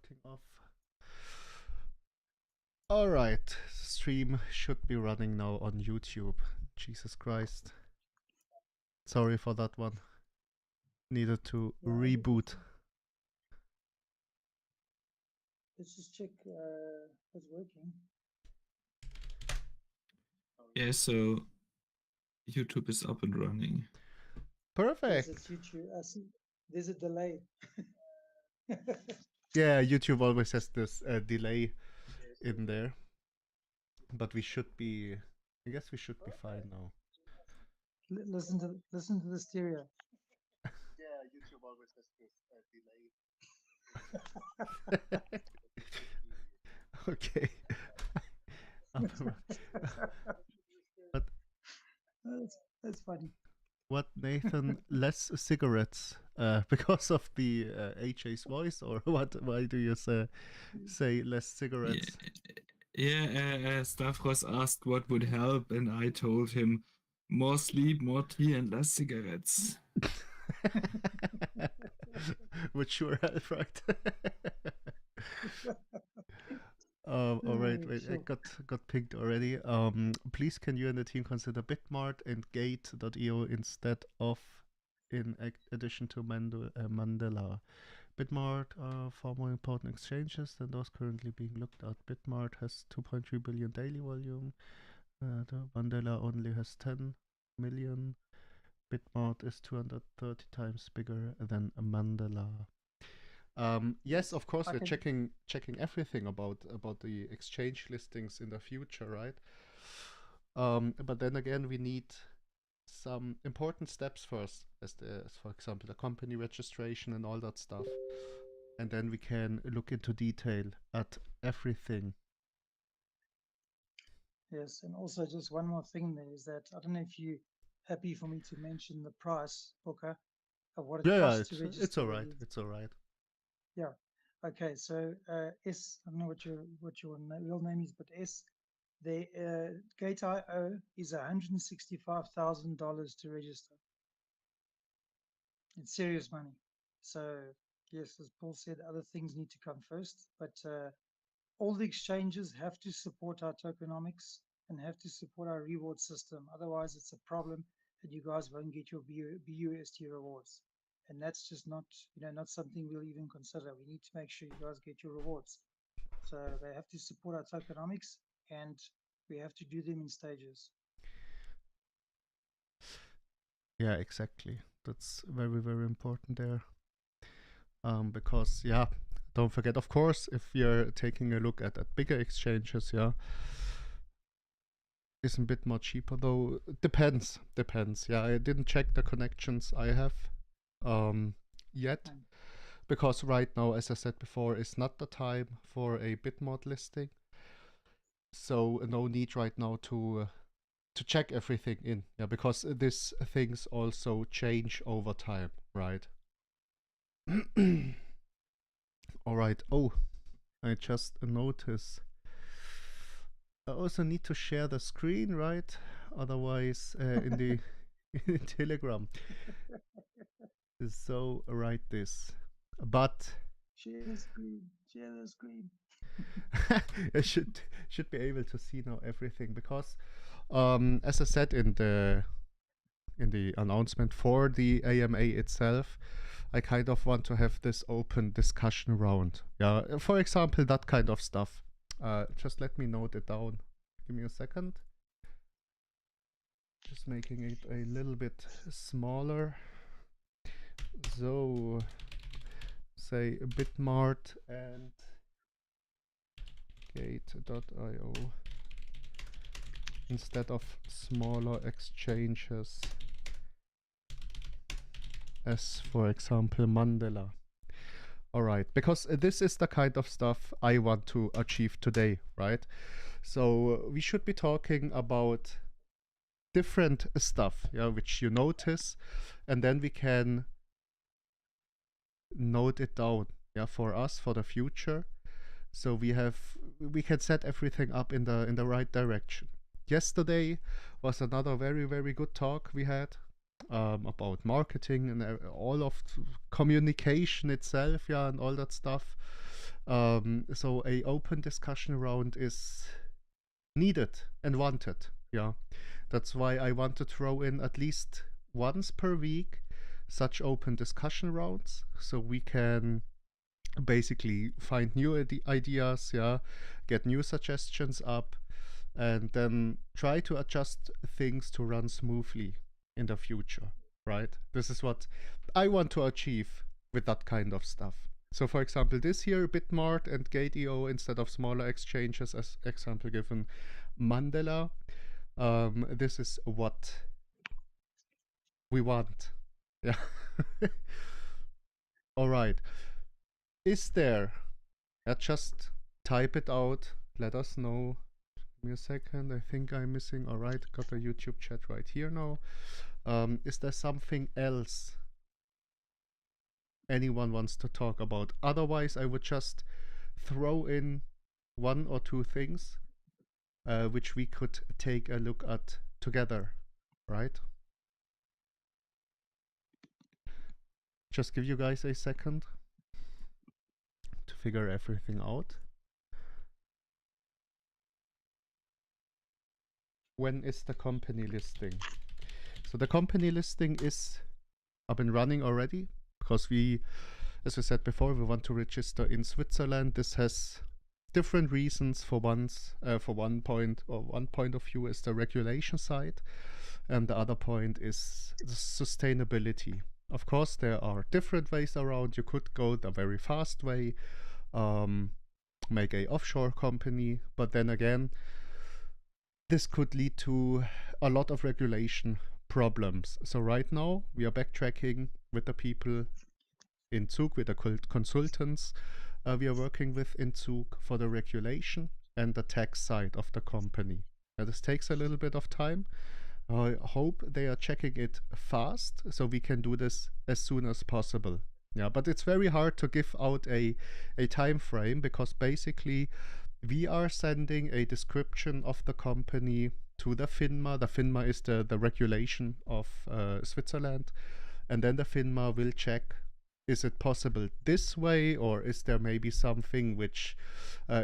clicking off. All right, stream should be running now on YouTube. Jesus Christ. Sorry for that one. Needed to reboot. Let's just check if it's working. Yeah, so YouTube is up and running. Perfect. Yes, it's YouTube. I see. There's a delay. Yeah, YouTube always has this delay in there. But we should be, I guess we should be fine now. Listen to the stereo. Yeah, YouTube always has this delay. Okay. But that's funny. What, Nathan? Less cigarettes because of the AJ's voice, or what? Why do you say less cigarettes? Yeah, Stavros asked what would help, and I told him more sleep, more tea, and less cigarettes. Would sure help, right? All right, wait, Sure. I got pinged already. Please can you and the team consider Bitmart and Gate.io instead of, in addition to Mandela? Bitmart are far more important exchanges than those currently being looked at. Bitmart has 2.3 billion daily volume. The Mandela only has 10 million. Bitmart is 230 times bigger than Mandela. Yes, of course, we're checking everything about the exchange listings in the future, right? But then again, we need some important steps first, as for example, the company registration and all that stuff, and then we can look into detail at everything. Yes, and also just one more thing there is that I don't know if you're happy for me to mention the price, Booker, of what it costs to register. It's all right. It's all right. Yeah. Okay. So S, I don't know what your real name is, but S, the Gate.io is $165,000 to register. It's serious money. So yes, as Paul said, other things need to come first, but all the exchanges have to support our tokenomics and have to support our reward system. Otherwise, it's a problem and you guys won't get your BUSD rewards. And that's just not, not something we'll even consider. We need to make sure you guys get your rewards. So they have to support our tokenomics and we have to do them in stages. Yeah, exactly. That's very, very important there. Because, yeah, don't forget, of course, if you're taking a look at bigger exchanges, yeah, is a bit more cheaper, though. Depends. Yeah, I didn't check the connections I have yet, because right now, as I said before, is not the time for a Bitmart listing. So no need right now to check everything in, yeah, because these things also change over time, right? All right. Oh, I just noticed. I also need to share the screen, right? Otherwise, in the in Telegram. So write this, but share the screen. I should be able to see now everything, because as I said in the announcement for the AMA itself, I kind of want to have this open discussion round. Yeah, for example, that kind of stuff. Just let me note it down. Give me a second. Just making it a little bit smaller. So, say Bitmart and Gate.io instead of smaller exchanges, as for example Mandela. All right, because this is the kind of stuff I want to achieve today, right? So we should be talking about different stuff, yeah, which you notice, and then we can note it down, yeah, for us for the future. So we can set everything up in the right direction. Yesterday was another very, very good talk we had about marketing and all of communication itself, yeah, and all that stuff. So a open discussion round is needed and wanted. Yeah, that's why I want to throw in at least once per week such open discussion rounds, so we can basically find new ideas, yeah, get new suggestions up, and then try to adjust things to run smoothly in the future, right? This is what I want to achieve with that kind of stuff. So for example, this year Bitmart and Gate.io, instead of smaller exchanges, as example given, Mandela, this is what we want. Yeah. All right. Is there, just type it out, let us know. Give me a second, I think I'm missing. All right, got a YouTube chat right here now. Is there something else anyone wants to talk about? Otherwise, I would just throw in one or two things which we could take a look at together, right? Just give you guys a second to figure everything out. When is the company listing? So the company listing is up and running already, because we, as we said before, we want to register in Switzerland. This has different reasons. For one point of view is the regulation side, and the other point is the sustainability. Of course, there are different ways around. You could go the very fast way, make a offshore company, but then again, this could lead to a lot of regulation problems. So right now we are backtracking with the people in Zug, with the consultants we are working with in Zug for the regulation and the tax side of the company. Now, this takes a little bit of time. I hope they are checking it fast so we can do this as soon as possible. Yeah, but it's very hard to give out a time frame, because basically we are sending a description of the company to the FINMA. The FINMA is the regulation of Switzerland. And then the FINMA will check, is it possible this way, or is there maybe something which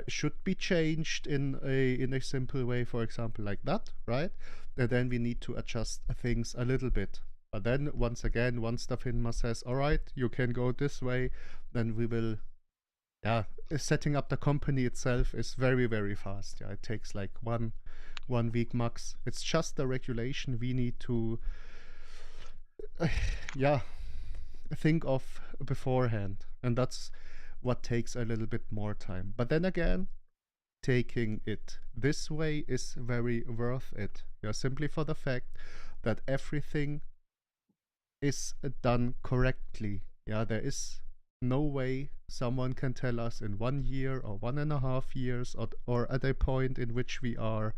should be changed in a simple way, for example, like that, right? And then we need to adjust things a little bit. But then once again, once the FINMA says, all right, you can go this way, then we will, yeah, setting up the company itself is very, very fast. Yeah, it takes like one week max. It's just the regulation we need to, yeah, think of beforehand, and that's what takes a little bit more time. But then again, taking it this way is very worth it. Yeah, simply for the fact that everything is done correctly. Yeah, there is no way someone can tell us in 1 year or 1.5 years, or at a point in which we are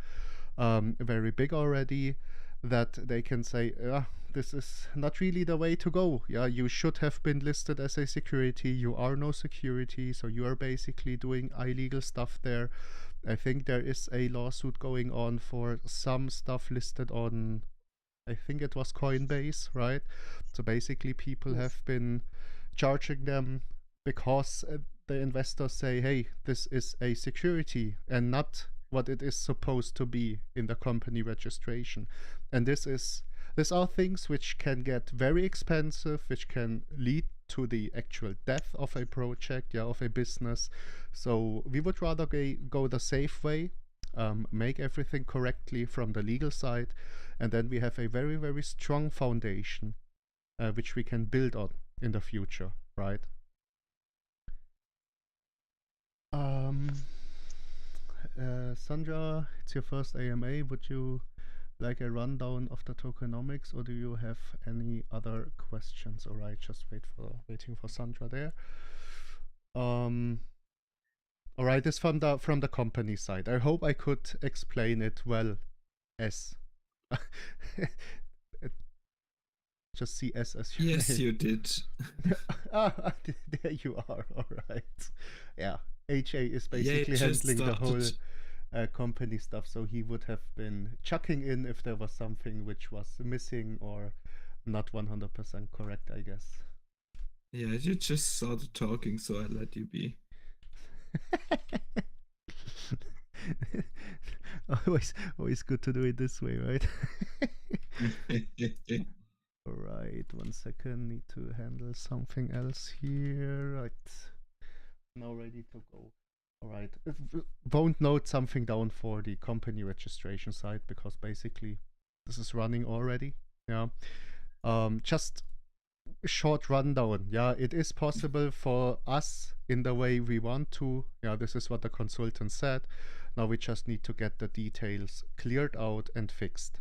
very big already, that they can say, this is not really the way to go. Yeah, you should have been listed as a security. You are no security, so you are basically doing illegal stuff there. I think there is a lawsuit going on for some stuff listed on, I think it was Coinbase, right? So basically people have been charging them because the investors say, hey, this is a security and not what it is supposed to be in the company registration. And these are things which can get very expensive, which can lead to the actual death of a project, yeah, of a business. So we would rather go the safe way, make everything correctly from the legal side, and then we have a very, very strong foundation which we can build on in the future, right? Sandra, it's your first AMA. Would you like a rundown of the tokenomics, or do you have any other questions? All right, just waiting for Sandra there. All right, this from the company side. I hope I could explain it well. S. Just see S as your Yes, name. you did. There you are. All right. Yeah. HA is Yeah, basically it just handling the whole started. company stuff, so he would have been chucking in if there was something which was missing or not 100% correct, I guess. Yeah, you just started talking, so I let you be. always good to do it this way, right? All right, 1 second. Need to handle something else here. Right, now ready to go. All right, won't note something down for the company registration side because basically this is running already. Yeah. Just a short rundown. Yeah, it is possible for us in the way we want to. Yeah, this is what the consultant said. Now we just need to get the details cleared out and fixed.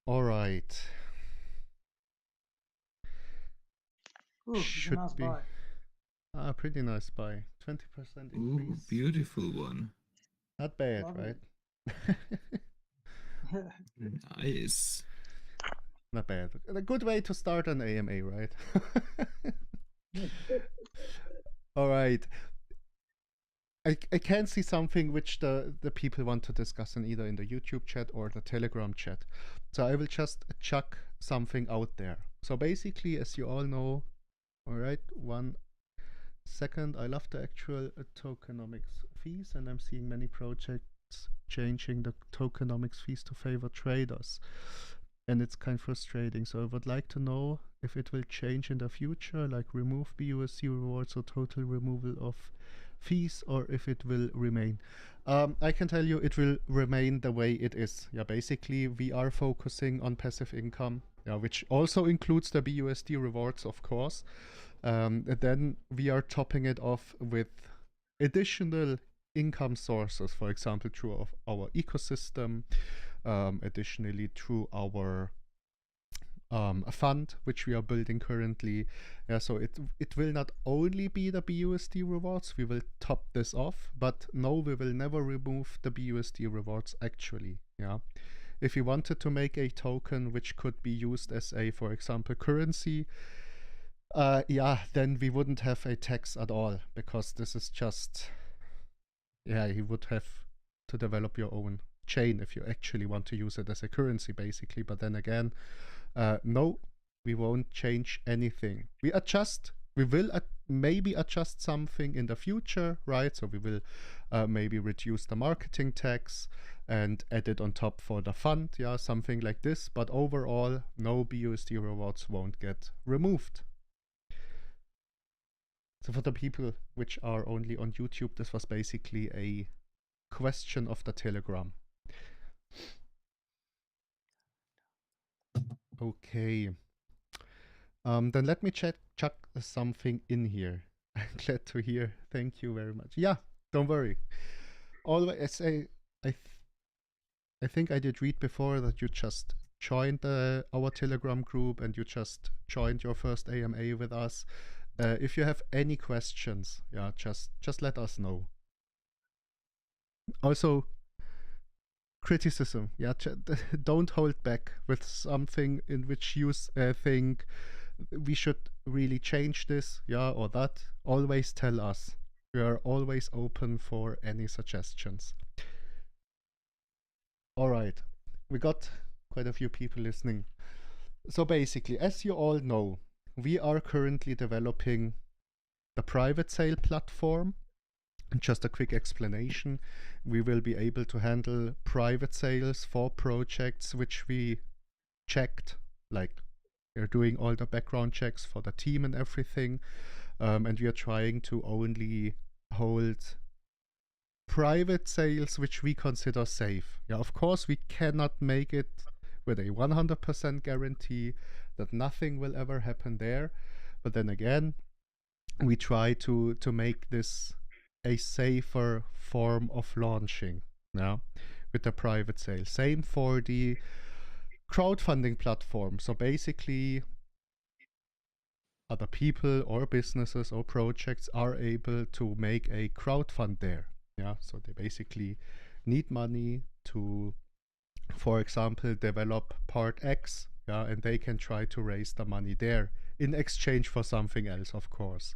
All right. Ooh, it's a Should nice be buy. pretty nice buy. 20% Ooh, increase. beautiful one. Not bad, Lovely. right? Nice. Not bad. A good way to start an AMA, right? All right. I can see something which the people want to discuss in either in the YouTube chat or the Telegram chat. So I will just chuck something out there. So basically, as you all know, all right, 1 second, I love the actual tokenomics fees, and I'm seeing many projects changing the tokenomics fees to favor traders. And it's kind of frustrating. So I would like to know if it will change in the future, like remove BUSD rewards or total removal of fees, or if it will remain. I can tell you it will remain the way it is. Yeah, basically we are focusing on passive income, yeah, which also includes the BUSD rewards, of course. And then we are topping it off with additional income sources, for example, through our ecosystem, additionally through our a fund which we are building currently. Yeah, so it will not only be the BUSD rewards, we will top this off, but no, we will never remove the BUSD rewards actually. Yeah, if you wanted to make a token which could be used as a, for example, currency, yeah, then we wouldn't have a tax at all, because this is just, yeah, you would have to develop your own chain if you actually want to use it as a currency, basically. But then again, no, we won't change anything. We will maybe adjust something in the future, right? So we will maybe reduce the marketing tax and add it on top for the fund, yeah, something like this. But overall, no BUSD rewards won't get removed. So for the people which are only on YouTube, this was basically a question of the Telegram. Okay. Then let me chuck something in here. I'm glad to hear. Thank you very much. Yeah, don't worry. Always, I think I did read before that you just joined our Telegram group and you just joined your first AMA with us. If you have any questions, yeah, just let us know. Also, criticism, yeah, don't hold back with something in which you think we should really change this, yeah, or that. Always tell us. We are always open for any suggestions. All right, we got quite a few people listening. So basically, as you all know, we are currently developing the private sale platform. And just a quick explanation, we will be able to handle private sales for projects which we checked, like we're doing all the background checks for the team and everything, and we are trying to only hold private sales which we consider safe. Yeah, of course we cannot make it with a 100% guarantee that nothing will ever happen there, but then again, we try to make this a safer form of launching, yeah, with the private sale. Same for the crowdfunding platform. So basically, other people or businesses or projects are able to make a crowdfund there. Yeah, so they basically need money to, for example, develop part X, yeah, and they can try to raise the money there in exchange for something else, of course.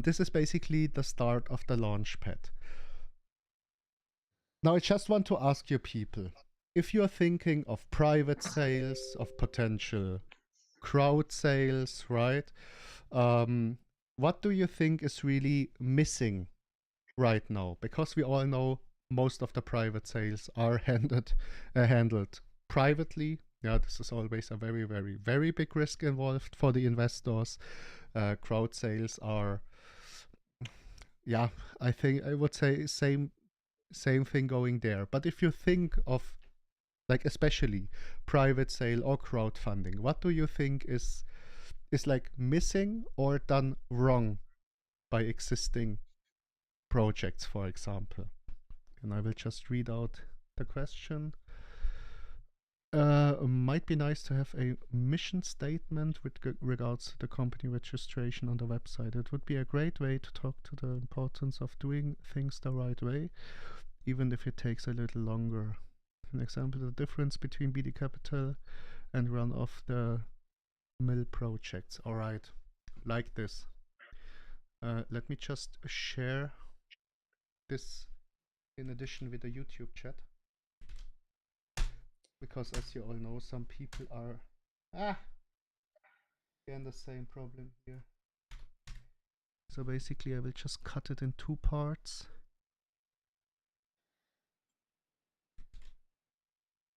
This is basically the start of the launchpad. Now I just want to ask you people, if you're thinking of private sales, of potential crowd sales, right? what do you think is really missing right now? Because we all know most of the private sales are handled privately. Yeah, this is always a very, very, very big risk involved for the investors. Crowd sales are, yeah, I think I would say same thing going there. But if you think of like especially private sale or crowdfunding, what do you think is like missing or done wrong by existing projects, for example? And I will just read out the question. Might be nice to have a mission statement with regards to the company registration on the website. It would be a great way to talk to the importance of doing things the right way, even if it takes a little longer. An example, the difference between BD Capital and run of the mill projects. All right, like this. Let me just share this in addition with the YouTube chat. Because as you all know, some people are again the same problem here. So basically I will just cut it in 2 parts.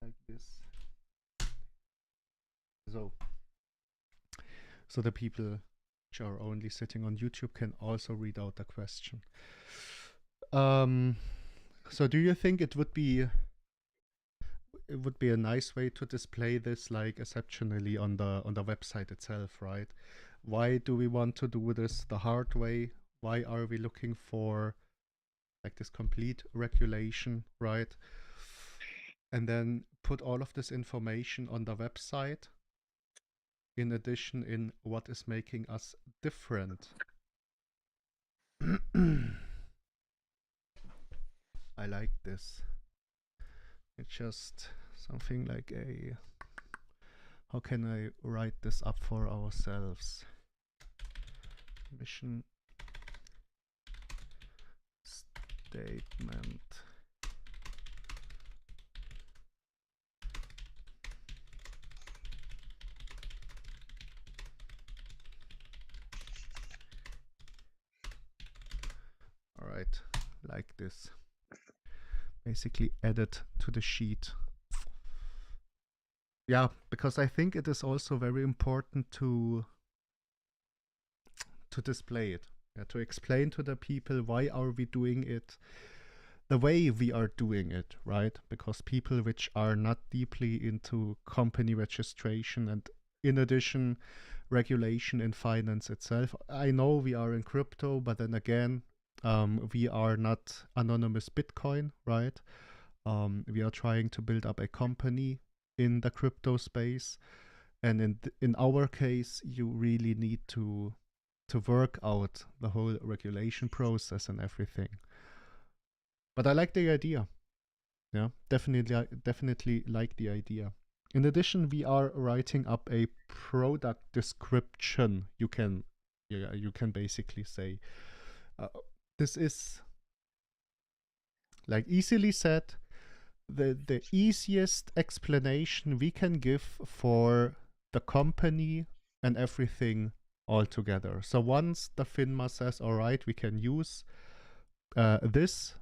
Like this. So the people which are only sitting on YouTube can also read out the question. So do you think it would be a nice way to display this like exceptionally on the website itself, right? Why do we want to do this the hard way? Why are we looking for like this complete regulation, right? And then put all of this information on the website. In addition, in what is making us different. I like this. It's just something like a, how can I write this up for ourselves? Mission statement. All right, like this. Basically add it to the sheet. Yeah, because I think it is also very important to display it, to explain to the people why are we doing it the way we are doing it, right? Because people which are not deeply into company registration and in addition regulation in finance itself, I know we are in crypto, but then again, we are not anonymous Bitcoin, right? We are trying to build up a company in the crypto space, and in our case, you really need to work out the whole regulation process and everything. But I like the idea. Yeah, definitely like the idea. In addition, we are writing up a product description. You can basically say this is like easily said the easiest explanation we can give for the company and everything all together. So once the FINMA says, all right, we can use this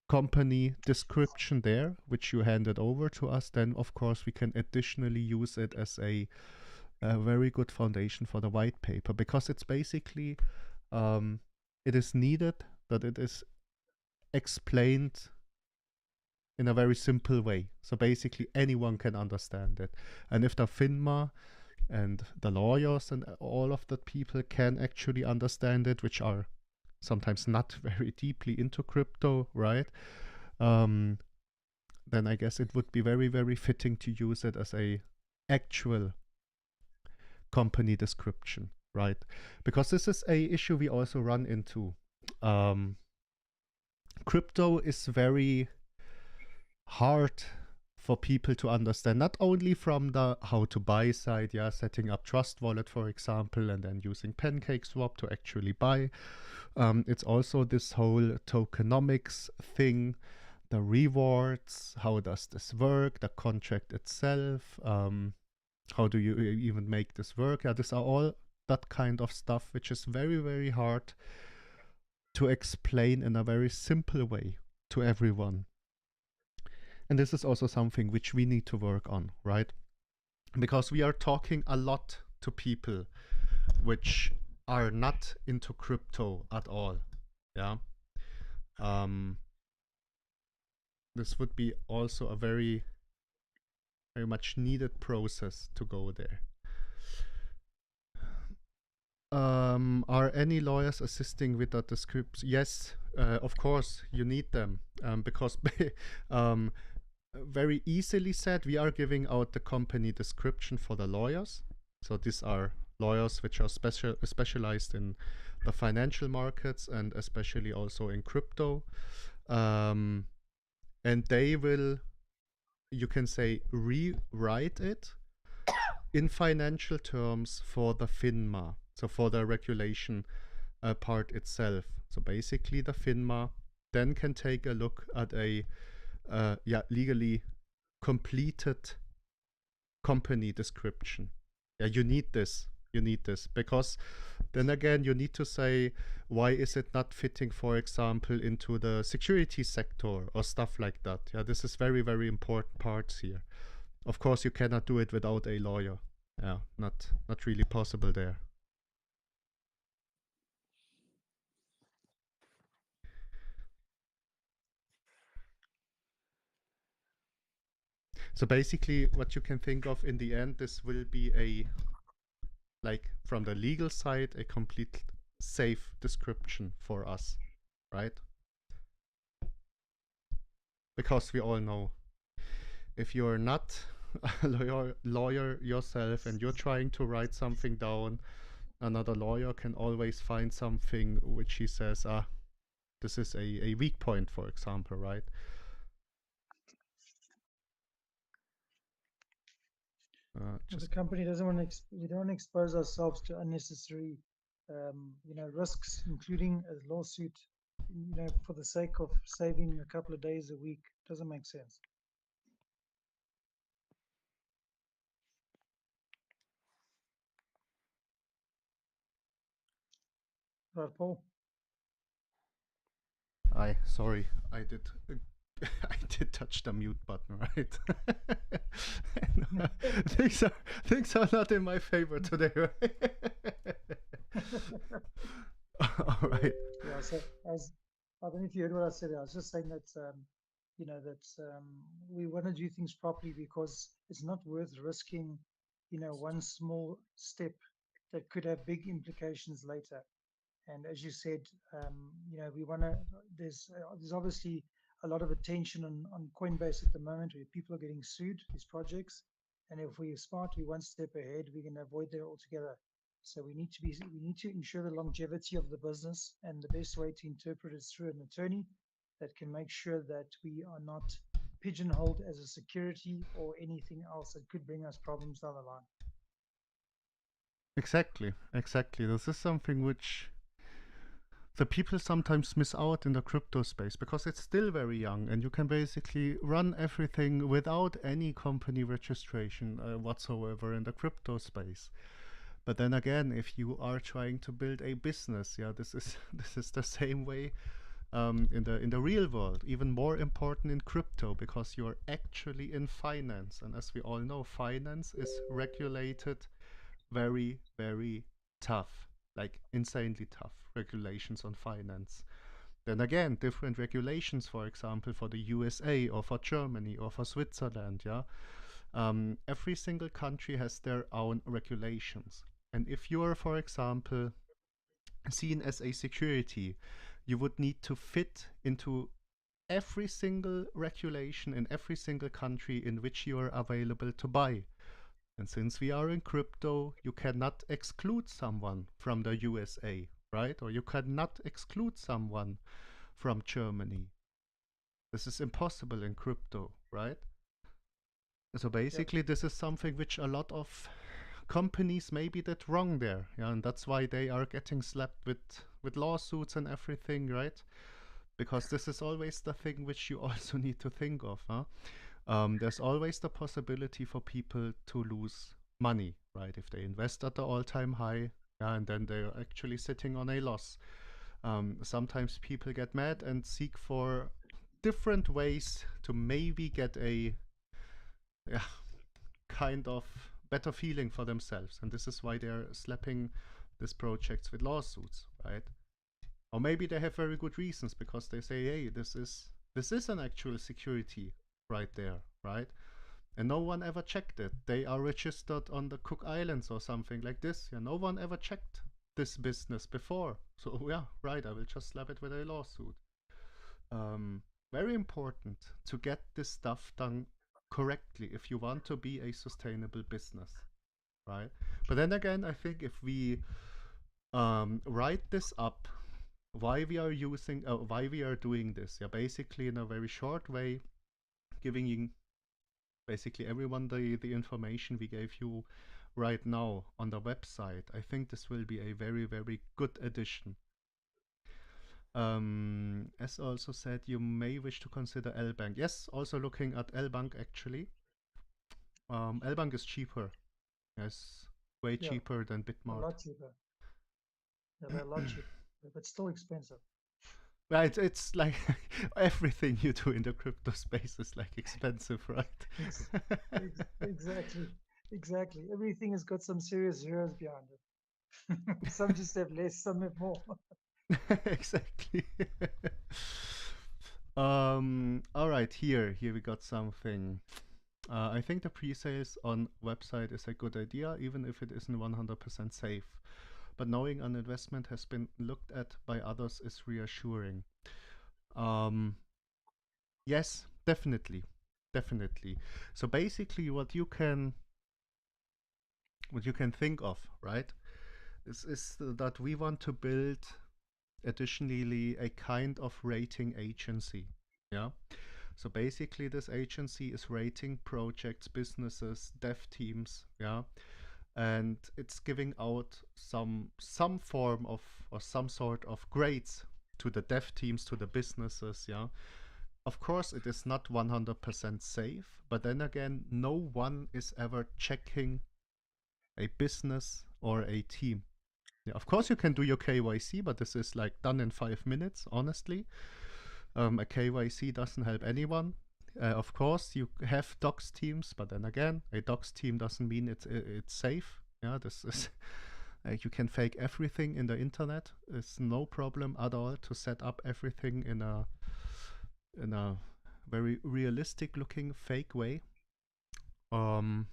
company description there, which you handed over to us, then of course we can additionally use it as a very good foundation for the white paper, because it's basically it is needed that it is explained in a very simple way. So basically anyone can understand it. And if the FINMA and the lawyers and all of the people can actually understand it, which are sometimes not very deeply into crypto, right? Then I guess it would be very, very fitting to use it as a actual company description, right? Because this is a issue we also run into. Crypto is very hard for people to understand, not only from the how to buy side, yeah, setting up Trust Wallet, for example, and then using PancakeSwap to actually buy. It's also this whole tokenomics thing, the rewards, how does this work, the contract itself, how do you even make this work? Yeah, these are all that kind of stuff which is very, very hard to explain in a very simple way to everyone. And this is also something which we need to work on, right? Because we are talking a lot to people which are not into crypto at all. Yeah. This would be also a very, very much needed process to go there. Are any lawyers assisting with that description? Yes, of course, you need them because very easily said, we are giving out the company description for the lawyers. So these are lawyers which are specialized in the financial markets and especially also in crypto. And they will, you can say, rewrite it in financial terms for the FINMA, so for the regulation part itself. So basically the FINMA then can take a look at a legally completed company description. Yeah, you need this. You need this because then again, you need to say, why is it not fitting, for example, into the security sector or stuff like that? Yeah, this is very, very important parts here. Of course, you cannot do it without a lawyer. Yeah, not really possible there. So basically, what you can think of in the end, this will be a, like from the legal side, a complete safe description for us, right? Because we all know, if you're not a lawyer yourself and you're trying to write something down, another lawyer can always find something which he says, this is a weak point, for example, right? The company doesn't want to. We don't want to expose ourselves to unnecessary, risks, including a lawsuit. For the sake of saving a couple of days a week, doesn't make sense. Right, Paul? Sorry, I did I did touch the mute button, right? things are not in my favor today, right? All right. Yeah, so I don't know if you heard what I said. I was just saying that we want to do things properly because it's not worth risking, one small step that could have big implications later. And as you said, we want to. There's obviously a lot of attention on Coinbase at the moment, where people are getting sued, these projects. And if we're smart, we're one step ahead. We can avoid that altogether. So we need to ensure the longevity of the business, and the best way to interpret it is through an attorney that can make sure that we are not pigeonholed as a security or anything else that could bring us problems down the line. Exactly. This is something which the people sometimes miss out in the crypto space because it's still very young and you can basically run everything without any company registration whatsoever in the crypto space. But then again, if you are trying to build a business, this is the same way in the real world, even more important in crypto because you're actually in finance. And as we all know, finance is regulated very, very tough, like insanely tough regulations on finance. Then again, different regulations, for example, for the USA or for Germany or for Switzerland, every single country has their own regulations. And if you're, for example, seen as a security, you would need to fit into every single regulation in every single country in which you are available to buy. And since we are in crypto, you cannot exclude someone from the USA, right? Or you cannot exclude someone from Germany. This is impossible in crypto, right? So basically, this is something which a lot of companies maybe did wrong there, and that's why they are getting slapped with lawsuits and everything, right? Because this is always the thing which you also need to think of, huh? There's always the possibility for people to lose money, right? If they invest at the all-time high, Yeah, and then they're actually sitting on a loss. Sometimes people get mad and seek for different ways to maybe get a kind of better feeling for themselves, and this is why they're slapping these projects with lawsuits, right? Or maybe they have very good reasons because they say, hey, this is an actual security right there, right? And no one ever checked it. They are registered on the Cook Islands or something like this. Yeah, no one ever checked this business before. So yeah, right, I will just slap it with a lawsuit. Very important to get this stuff done correctly if you want to be a sustainable business, right? But then again, I think if we write this up, why we are doing this, yeah, basically in a very short way, giving basically everyone the information we gave you right now on the website. I think this will be a very, very good addition. As also said, you may wish to consider L-Bank. Yes, also looking at L-Bank actually. L-Bank is cheaper. Yes, way cheaper than Bitmart. A lot cheaper. Yeah, they're a lot cheaper, but still expensive. Right, it's like everything you do in the crypto space is like expensive, right? Exactly. Everything has got some serious zeros behind it. Some just have less, some have more. Exactly. All right, here we got something. I think the pre-sales on website is a good idea, even if it isn't 100% safe. But knowing an investment has been looked at by others is reassuring. Yes, definitely. So basically what you can think of, right, is that we want to build additionally a kind of rating agency. Yeah. So basically this agency is rating projects, businesses, dev teams, yeah, and it's giving out some form of or some sort of grades to the dev teams, to the businesses, yeah. Of course it is not 100% safe, but then again, no one is ever checking a business or a team. Yeah, of course you can do your KYC, but this is like done in 5 minutes, honestly. A KYC doesn't help anyone. Of course, you have docs teams, but then again, a docs team doesn't mean it's safe. Yeah, this is you can fake everything in the internet. It's no problem at all to set up everything in a very realistic looking fake way. And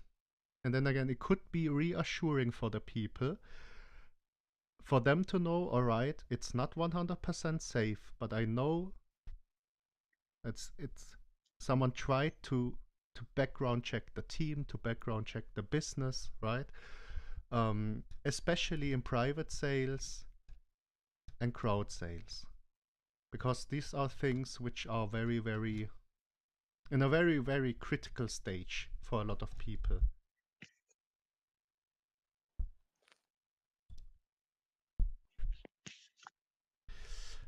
then again, it could be reassuring for the people, for them to know, all right, it's not 100% safe, but I know it's someone tried to background check the team, to background check the business, right? Especially in private sales and crowd sales, because these are things which are very, very in a very, very critical stage for a lot of people.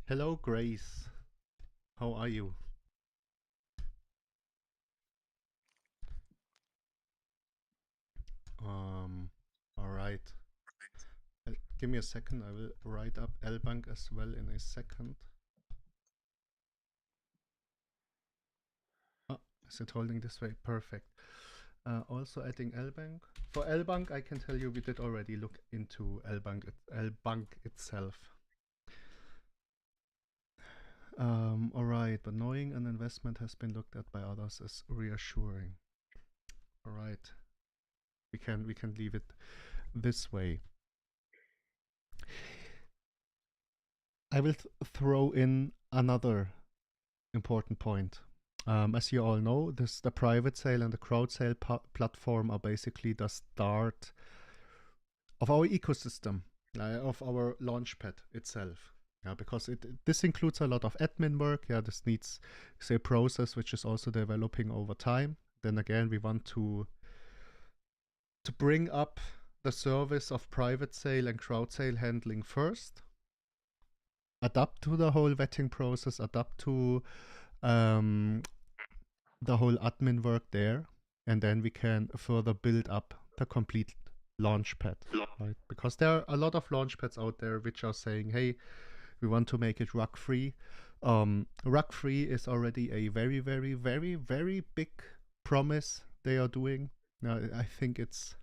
Hello, Grace. How are you? All right. Give me a second. I will write up L-Bank as well in a second. Oh, is it holding this way? Perfect. Also adding L-Bank. For L-Bank, I can tell you we did already look into L-Bank itself. All right, but knowing an investment has been looked at by others is reassuring. All right, we can leave it this way. I will throw in another important point. As you all know, the private sale and the crowd sale platform are basically the start of our ecosystem, of our launchpad itself. Yeah, because this includes a lot of admin work. Yeah, this needs a process which is also developing over time. Then again, we want to bring up the service of private sale and crowd sale handling first, adapt to the whole vetting process, adapt to the whole admin work there, and then we can further build up the complete launchpad, right? Because there are a lot of launchpads out there which are saying, hey, we want to make it rug free. Rug free is already a very, very, very, very big promise they are doing. Now, I think it's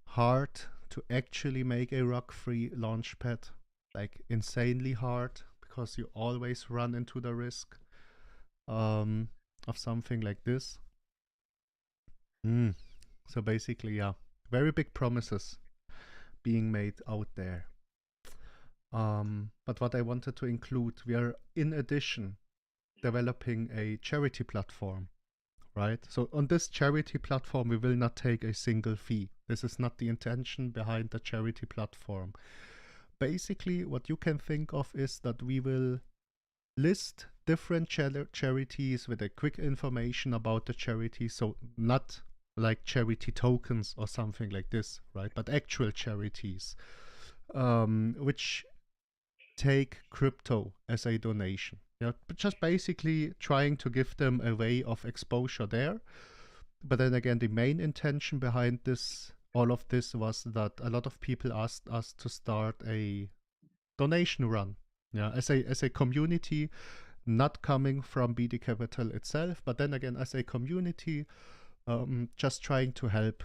hard to actually make a rug free launchpad, like insanely hard, because you always run into the risk of something like this. So basically, yeah, very big promises being made out there. But what I wanted to include, we are in addition developing a charity platform, right? So on this charity platform, we will not take a single fee. This is not the intention behind the charity platform. Basically, what you can think of is that we will list different charities with a quick information about the charity. So not like charity tokens or something like this, right? But actual charities, which take crypto as a donation. Yeah, but just basically trying to give them a way of exposure there. But then again, the main intention behind this, all of this, was that a lot of people asked us to start a donation run. Yeah, as a community, not coming from BD Capital itself, but then again, as a community, just trying to help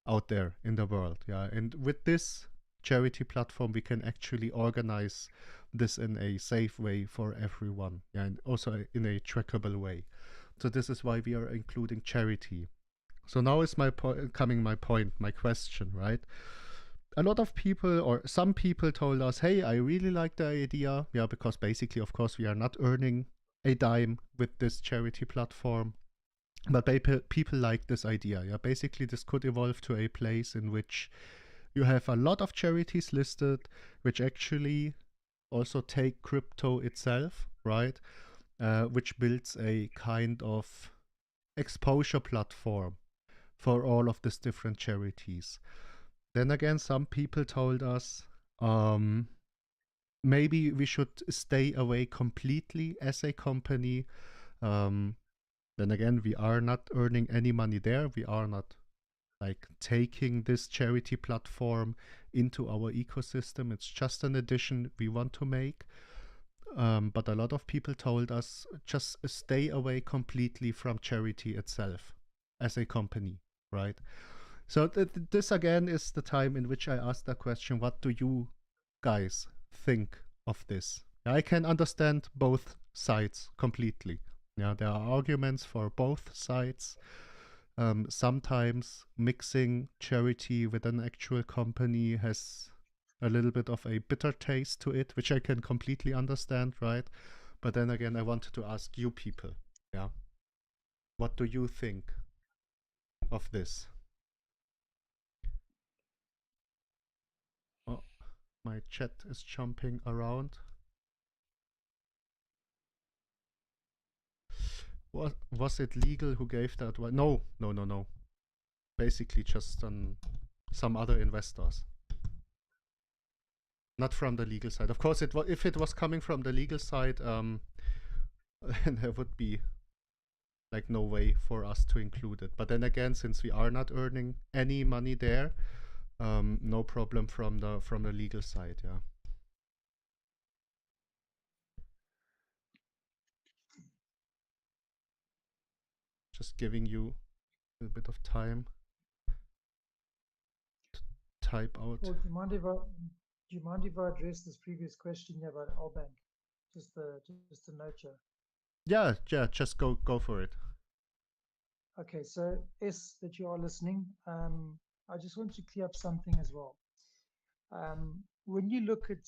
out there in the world. Yeah, and with this charity platform, we can actually organize this in a safe way for everyone, yeah, and also in a trackable way. So this is why we are including charity. So now is my point, my question, right? A lot of people, or some people, told us, hey, I really like the idea. Yeah, because basically, of course, we are not earning a dime with this charity platform. But people like this idea. Yeah, basically, this could evolve to a place in which you have a lot of charities listed, which actually also take crypto itself, right? Which builds a kind of exposure platform for all of these different charities. Then again, some people told us maybe we should stay away completely as a company. Then again, we are not earning any money there. We are not like taking this charity platform into our ecosystem. It's just an addition we want to make. But a lot of people told us just stay away completely from charity itself as a company, right? So this again is the time in which I ask the question, what do you guys think of this? I can understand both sides completely. Yeah, there are arguments for both sides. Sometimes mixing charity with an actual company has a little bit of a bitter taste to it, which I can completely understand, right? But then again, I wanted to ask you people, yeah, what do you think of this? Oh, my chat is jumping around. Was it legal who gave that one? No. Basically just some other investors. Not from the legal side. Of course, if it was coming from the legal side, there would be like no way for us to include it. But then again, since we are not earning any money there, no problem from the legal side, yeah. Just giving you a bit of time to type out. Well, do you mind if I address this previous question here about Albank? Just a note here. Yeah, just go for it. Okay, so S, that you are listening, I just want to clear up something as well. When you look at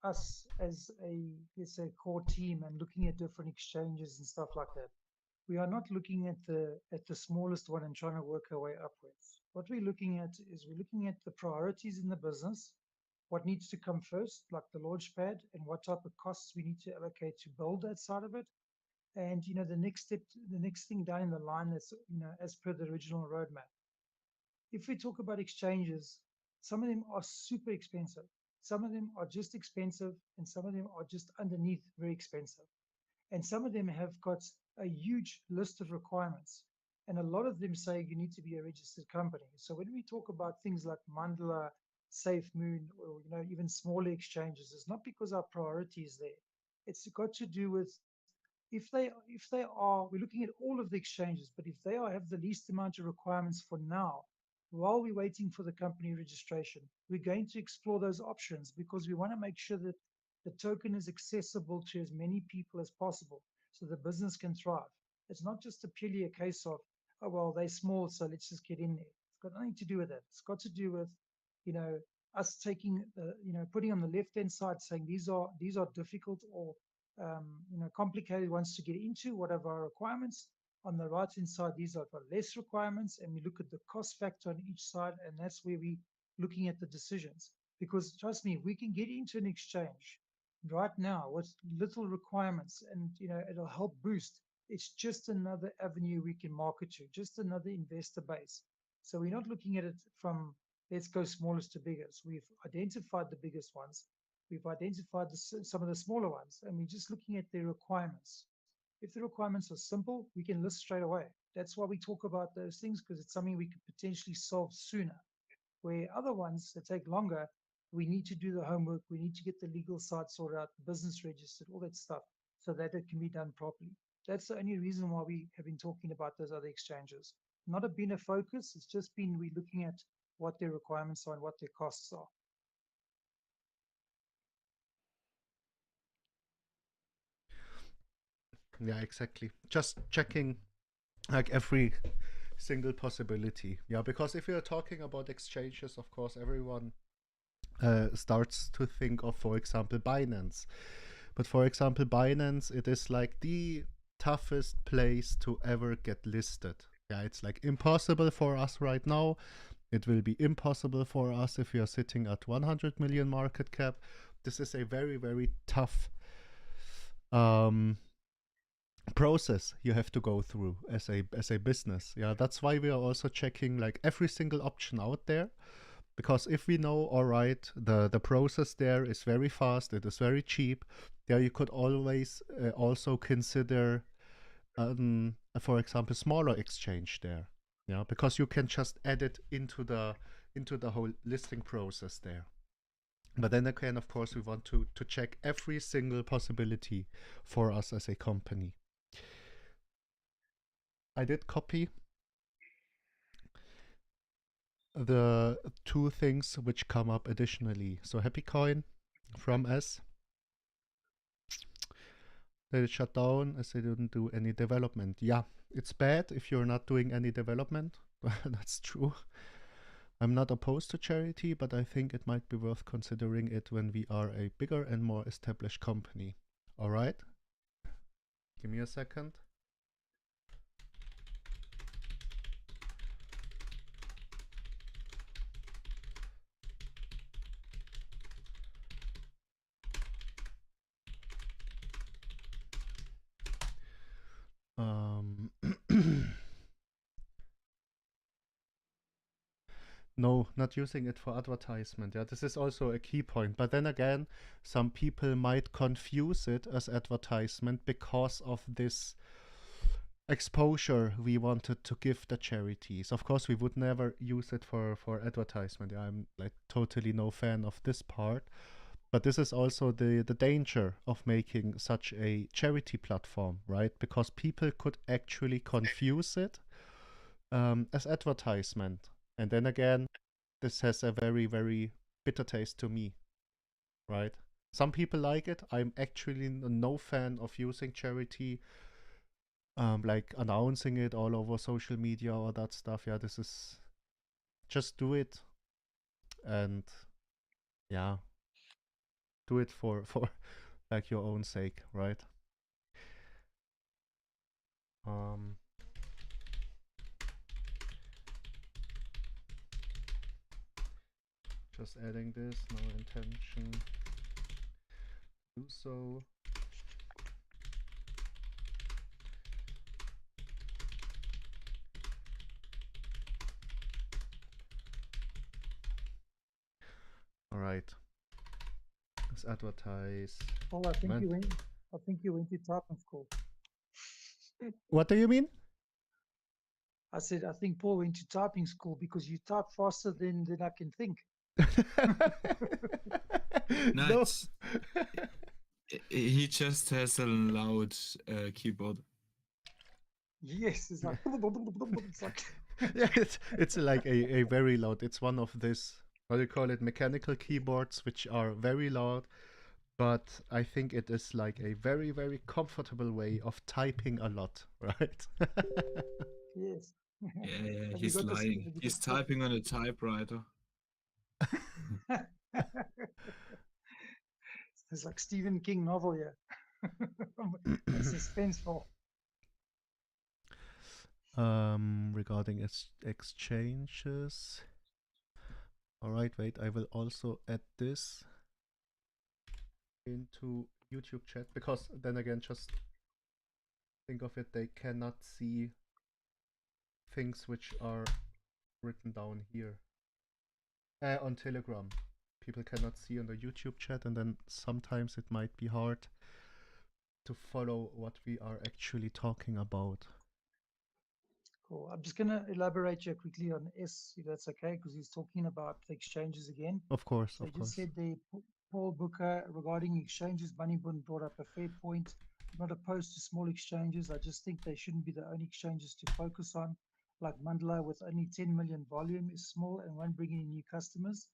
us as a, let's say, core team and looking at different exchanges and stuff like that, we are not looking at the smallest one and trying to work our way upwards. What we're looking at is we're looking at the priorities in the business, what needs to come first, like the launchpad, and what type of costs we need to allocate to build that side of it. And the next step, the next thing down in the line that's as per the original roadmap. If we talk about exchanges, some of them are super expensive, some of them are just expensive, and some of them are just underneath very expensive, and some of them have got a huge list of requirements. And a lot of them say you need to be a registered company. So when we talk about things like Mandala, Safe Moon, or even smaller exchanges, it's not because our priority is there. It's got to do with if they are, we're looking at all of the exchanges, but if they have the least amount of requirements for now, while we're waiting for the company registration, we're going to explore those options because we want to make sure that the token is accessible to as many people as possible so the business can thrive. It's not just purely a case of, oh, well, they're small, so let's just get in there. It's got nothing to do with that. It's got to do with, us taking, putting on the left-hand side saying these are difficult or complicated ones to get into. What are our requirements? On the right-hand side, these are less requirements, and we look at the cost factor on each side, and that's where we're looking at the decisions. Because trust me, we can get into an exchange right now with little requirements, and it'll help boost. It's just another avenue we can market to, just another investor base. So we're not looking at it from let's go smallest to biggest. We've identified the biggest ones. We've identified some of the smaller ones, and we're just looking at their requirements. If the requirements are simple, we can list straight away. That's why we talk about those things, because it's something we could potentially solve sooner. Where other ones that take longer, we need to do the homework, we need to get the legal side sorted out, the business registered, all that stuff, so that it can be done properly. That's the only reason why we have been talking about those other exchanges. Not been a focus, it's just been we looking at what their requirements are and what their costs are. Yeah, exactly. Just checking like every single possibility. Yeah, because if you're talking about exchanges, of course, everyone starts to think of, for example, Binance. But for example, Binance, it is like the toughest place to ever get listed. Yeah, it's like impossible for us right now. It will be impossible for us if we are sitting at 100 million market cap. This is a very, very tough process you have to go through as a business. Yeah, that's why we are also checking like every single option out there, because if we know, all right, the process there is very fast, it is very cheap, yeah, you could always also consider for example, smaller exchange there. Yeah, because you can just add it into the whole listing process there. But then again, of course, we want to check every single possibility for us as a company. I did copy the two things which come up additionally. So Happy Coin from S. They shut down as they didn't do any development. Yeah, it's bad if you're not doing any development. That's true. I'm not opposed to charity, but I think it might be worth considering it when we are a bigger and more established company. All right? Give me a second. No, not using it for advertisement. Yeah, this is also a key point. But then again, some people might confuse it as advertisement because of this exposure we wanted to give the charities. Of course, we would never use it for advertisement. Yeah, I'm like totally no fan of this part. But this is also the danger of making such a charity platform, right? Because people could actually confuse it as advertisement. And then again, this has a very, very bitter taste to me, right? Some people like it. I'm actually no fan of using charity, like announcing it all over social media or that stuff. Yeah, this is just do it, and yeah, do it for like your own sake, right? Just adding this, no intention to do so. All right. Let's advertise. Oh, I think you went to typing school. What do you mean? I said, I think Paul went to typing school because you type faster than I can think. No, No. he just has a loud keyboard. Yes, it's like, it's like Yeah, it's like a very loud. It's one of this, how do you call it, mechanical keyboards, which are very loud. But I think it is like a very, very comfortable way of typing a lot, right? yes. Yeah, Have you he's got this? lying. He's typing on a typewriter. It's like Stephen King novel here. It's suspenseful. Regarding exchanges. All right, wait, I will also add this into YouTube chat, because then again, just think of it, they cannot see things which are written down here. On Telegram. People cannot see on the YouTube chat, and then sometimes it might be hard to follow what we are actually talking about. Cool. I'm just going to elaborate here quickly on S, if that's okay, because he's talking about the exchanges again. Of course, So of he just course. said the Paul Booker regarding exchanges, Moneybun brought up a fair point. I'm not opposed to small exchanges. I just think they shouldn't be the only exchanges to focus on. Like Mandela with only 10 million volume is small and won't bring any new customers.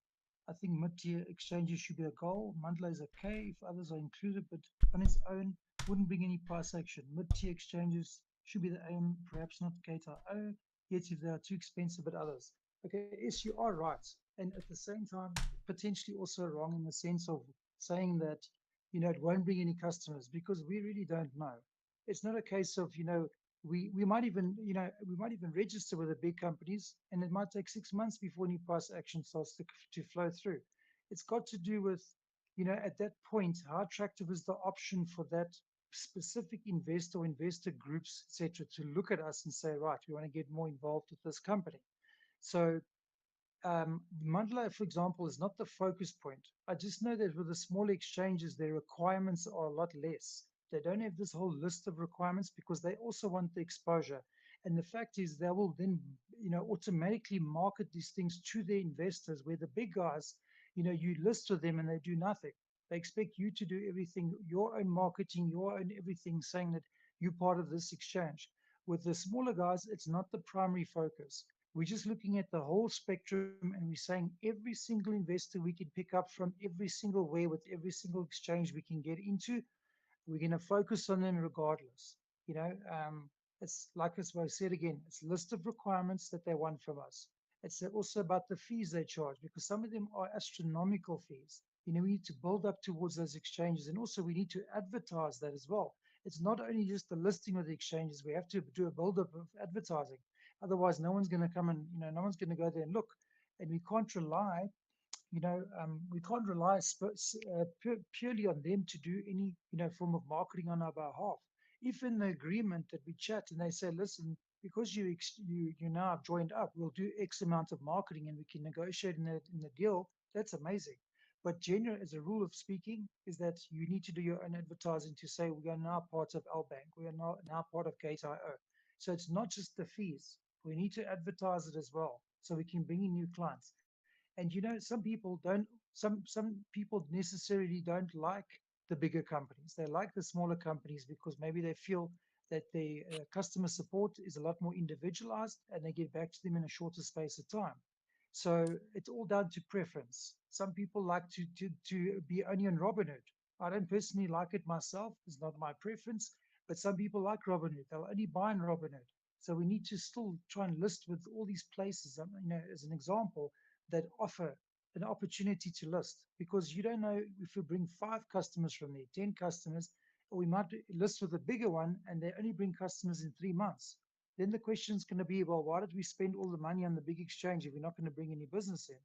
I think mid-tier exchanges should be a goal. Mandela is okay if others are included, but on its own wouldn't bring any price action. Mid-tier exchanges should be the aim, perhaps not Gate.io, yet if they are too expensive, but others. Okay, yes, you are right. And at the same time, potentially also wrong in the sense of saying that, it won't bring any customers, because we really don't know. It's not a case of, we might even, we might even register with the big companies, and it might take 6 months before any price action starts to flow through. It's got to do with, at that point, how attractive is the option for that specific investor or investor groups, etc., to look at us and say, right, we want to get more involved with this company. So Mandela, for example, is not the focus point. I just know that with the small exchanges, their requirements are a lot less. They don't have this whole list of requirements because they also want the exposure. And the fact is, they will then, automatically market these things to their investors, where the big guys, you list with them and they do nothing. They expect you to do everything, your own marketing, your own everything, saying that you're part of this exchange. With the smaller guys, it's not the primary focus. We're just looking at the whole spectrum and we're saying every single investor we can pick up from every single way with every single exchange we can get into, we're going to focus on them regardless. It's like as I said again, it's a list of requirements that they want from us. It's also about the fees they charge, because some of them are astronomical fees. We need to build up towards those exchanges, and also we need to advertise that as well. It's not only just the listing of the exchanges, we have to do a build up of advertising. Otherwise, no one's going to come and, no one's going to go there and look. And we can't rely we can't rely purely on them to do any, form of marketing on our behalf. If in the agreement that we chat and they say, listen, because you now have joined up, we'll do X amount of marketing and we can negotiate in the deal, that's amazing. But general, as a rule of speaking, is that you need to do your own advertising to say we are now part of L Bank, we are now part of Gate.io. So it's not just the fees. We need to advertise it as well, so we can bring in new clients. And some people don't, some people necessarily don't like the bigger companies. They like the smaller companies because maybe they feel that the customer support is a lot more individualized and they get back to them in a shorter space of time. So it's all down to preference. Some people like to be only on Robinhood. I don't personally like it myself. It's not my preference, but some people like Robinhood. They'll only buy in Robinhood. So we need to still try and list with all these places, as an example, that offer an opportunity to list, because you don't know if we bring 5 customers from there, 10 customers, or we might list with a bigger one and they only bring customers in 3 months. Then the question is going to be, well, why did we spend all the money on the big exchange if we're not going to bring any business in?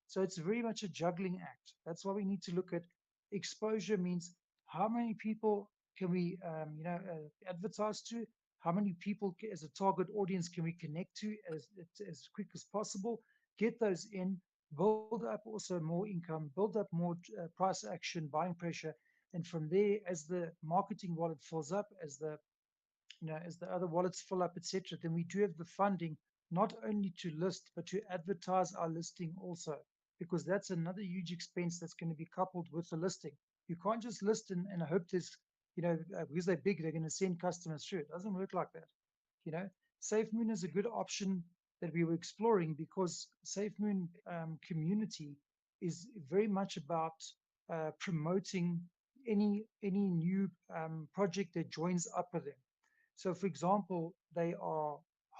So it's very much a juggling act. That's why we need to look at exposure. Means how many people can we advertise to, how many people as a target audience can we connect to as quick as possible, get those in, build up also more income, build up more price action, buying pressure. And from there, as the marketing wallet fills up, as the other wallets fill up, etc., then we do have the funding not only to list, but to advertise our listing also, because that's another huge expense that's going to be coupled with the listing. You can't just list and hope there's, because they're big, they're going to send customers through. It doesn't work like that. SafeMoon is a good option that we were exploring because SafeMoon community is very much about promoting any new project that joins up with them. So, for example, they are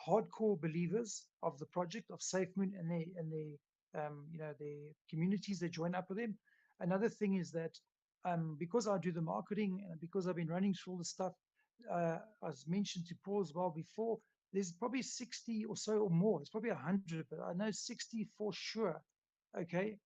hardcore believers of the project of SafeMoon and the communities that join up with them. Another thing is that because I do the marketing and because I've been running through all the stuff, as mentioned to Paul as well before, there's probably 60 or so or more. It's probably 100, but I know 60 for sure. Okay,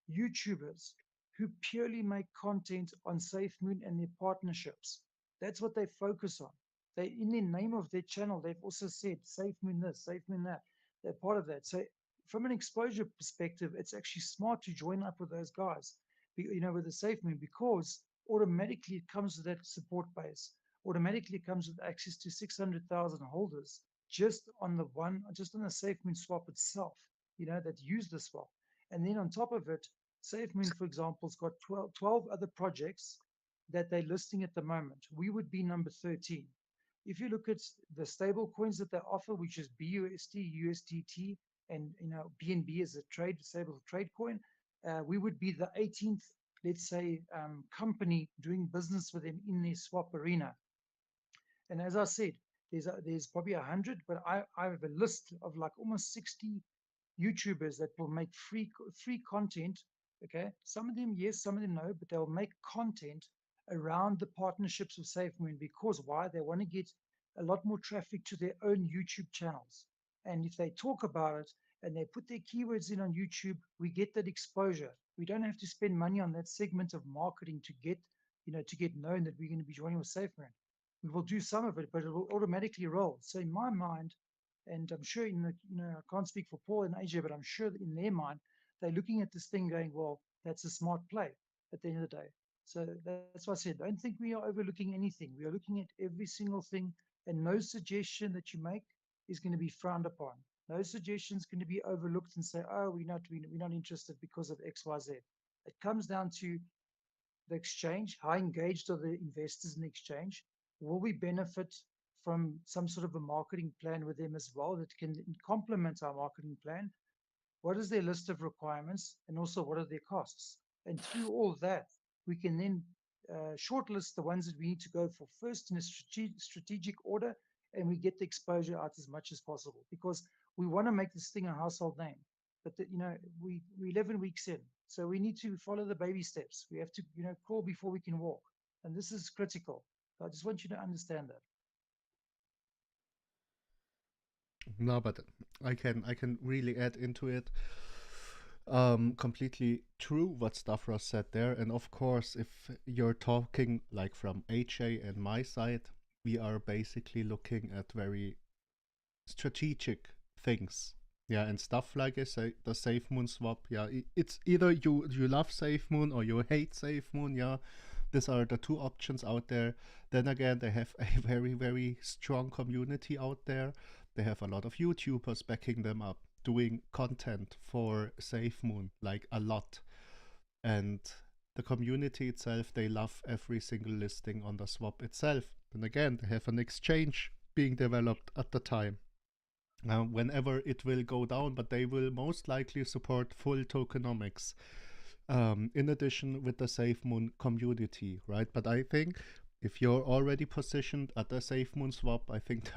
YouTubers who purely make content on SafeMoon and their partnerships. That's what they focus on. They, in the name of their channel, they've also said SafeMoon this, SafeMoon that. They're part of that. So from an exposure perspective, it's actually smart to join up with those guys, with the SafeMoon, because automatically it comes with that support base. Automatically it comes with access to 600,000 holders just on the SafeMoon swap itself, that use the swap. And then on top of it, SafeMoon, for example, has got 12 other projects that they're listing at the moment. We would be number 13. If you look at the stable coins that they offer, which is BUSD, USDT, and BNB as a stable trade coin, we would be the 18th, let's say, company doing business with them in their swap arena. And as I said, there's probably 100, but I have a list of like almost 60 YouTubers that will make free content. Okay, some of them yes, some of them no, but they'll make content around the partnerships of SafeMoon, because why? They want to get a lot more traffic to their own YouTube channels. And if they talk about it and they put their keywords in on YouTube, we get that exposure. We don't have to spend money on that segment of marketing to get known that we're going to be joining with SafeMoon. We will do some of it, but it will automatically roll. So in my mind, and I'm sure I can't speak for Paul and AJ, but I'm sure that in their mind, they're looking at this thing going, well, that's a smart play at the end of the day. So that's why I said, don't think we are overlooking anything. We are looking at every single thing, and no suggestion that you make is going to be frowned upon. No suggestion is going to be overlooked and say, oh, we're not interested because of X, Y, Z. It comes down to the exchange. How engaged are the investors in the exchange? Will we benefit from some sort of a marketing plan with them as well that can complement our marketing plan? What is their list of requirements, and also what are their costs? And through all that, we can then shortlist the ones that we need to go for first in a strategic order, and we get the exposure out as much as possible, because we want to make this thing a household name. But we're 11 weeks in, so we need to follow the baby steps. We have to crawl before we can walk, and this is critical. So I just want you to understand that. No, but I can really add into it. Completely true what Stavros said there. And of course, if you're talking like from HA and my side, we are basically looking at very strategic things. Yeah, and stuff like I say, the SafeMoon swap. Yeah, it's either you love SafeMoon or you hate SafeMoon. Yeah, these are the two options out there. Then again, they have a very, very strong community out there. They have a lot of YouTubers backing them up, doing content for SafeMoon, like a lot. And the community itself, they love every single listing on the swap itself. And again, they have an exchange being developed at the time. Whenever it will go down, but they will most likely support full tokenomics. In addition with the SafeMoon community, right? But I think if you're already positioned at the SafeMoon swap, I think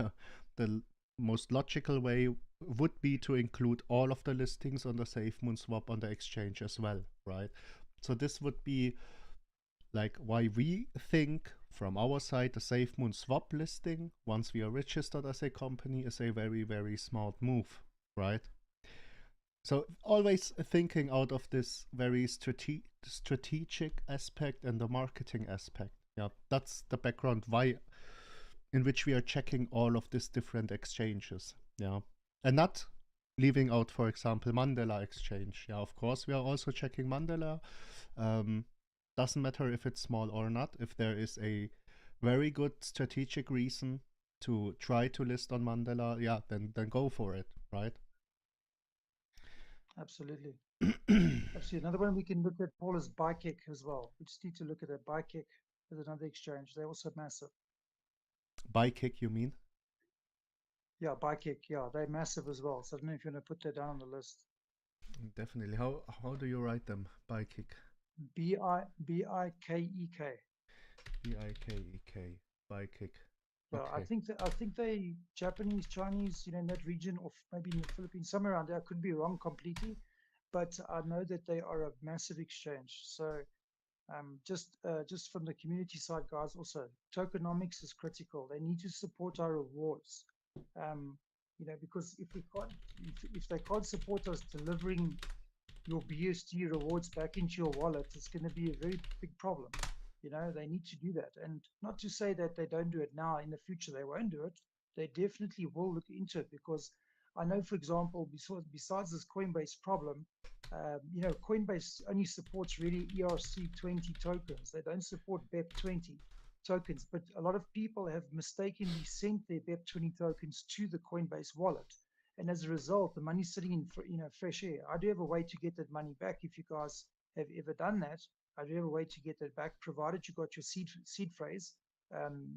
the most logical way would be to include all of the listings on the SafeMoon swap on the exchange as well, right? So this would be like why we think from our side the SafeMoon swap listing, once we are registered as a company, is a very, very smart move, right? So always thinking out of this very strategic aspect and the marketing aspect. Yeah, that's the background why, in which we are checking all of these different exchanges. Yeah, and not leaving out, for example, Mandela exchange. Yeah, of course we are also checking Mandela. Doesn't matter if it's small or not. If there is a very good strategic reason to try to list on Mandela, yeah, then go for it, right? Absolutely. Absolutely. Another one we can look at, Paul, is Bikekick as well. We just need to look at it. Bikekick is another exchange. They're also massive. Bikekick, you mean? Yeah, Bikekick. Yeah, they're massive as well. So I don't know if you want to put that down on the list. Definitely. How do you write them? Bikekick. Bikeek. Bikeek. Bikekick. Yeah, Okay. I think they Japanese, Chinese, in that region, or maybe in the Philippines, somewhere around there. I could be wrong completely, but I know that they are a massive exchange. So just from the community side, guys, also tokenomics is critical. They need to support our rewards. Because if they can't support us delivering your BST rewards back into your wallet, it's going to be a very big problem. They need to do that. And not to say that they don't do it now. In the future, they won't do it. They definitely will look into it, because I know, for example, besides this Coinbase problem, Coinbase only supports really ERC20 tokens. They don't support BEP20 tokens, but a lot of people have mistakenly sent their BEP20 tokens to the Coinbase wallet. And as a result, the money's sitting in fresh air. I do have a way to get that money back. If you guys have ever done that, I do have a way to get that back, provided you got your seed phrase.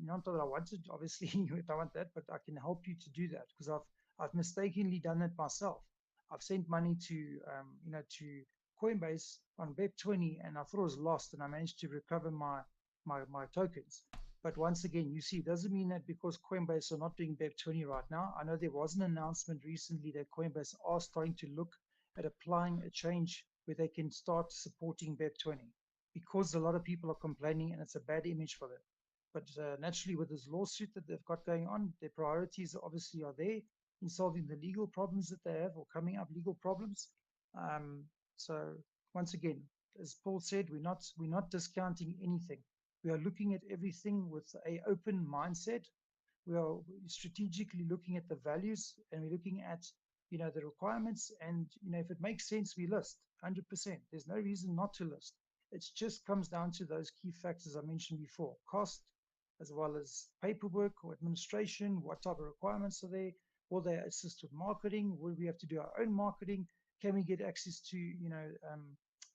Not that I wanted, obviously, you don't want that, but I can help you to do that, because I've mistakenly done it myself. I've sent money to Coinbase on BEP20, and I thought it was lost, and I managed to recover my tokens. But once again, you see, it doesn't mean that because Coinbase are not doing BEP20 right now. I know there was an announcement recently that Coinbase are starting to look at applying a change where they can start supporting BEP20, because a lot of people are complaining and it's a bad image for them. But naturally, with this lawsuit that they've got going on, their priorities obviously are there in solving the legal problems that they have, or coming up legal problems. So once again, as Paul said, we're not discounting anything. We are looking at everything with an open mindset. We are strategically looking at the values, and we're looking at the requirements, and if it makes sense, we list 100%. There's no reason not to list. It just comes down to those key factors I mentioned before: cost, as well as paperwork or administration. What type of requirements are there? Will they assist with marketing? Will we have to do our own marketing? Can we get access to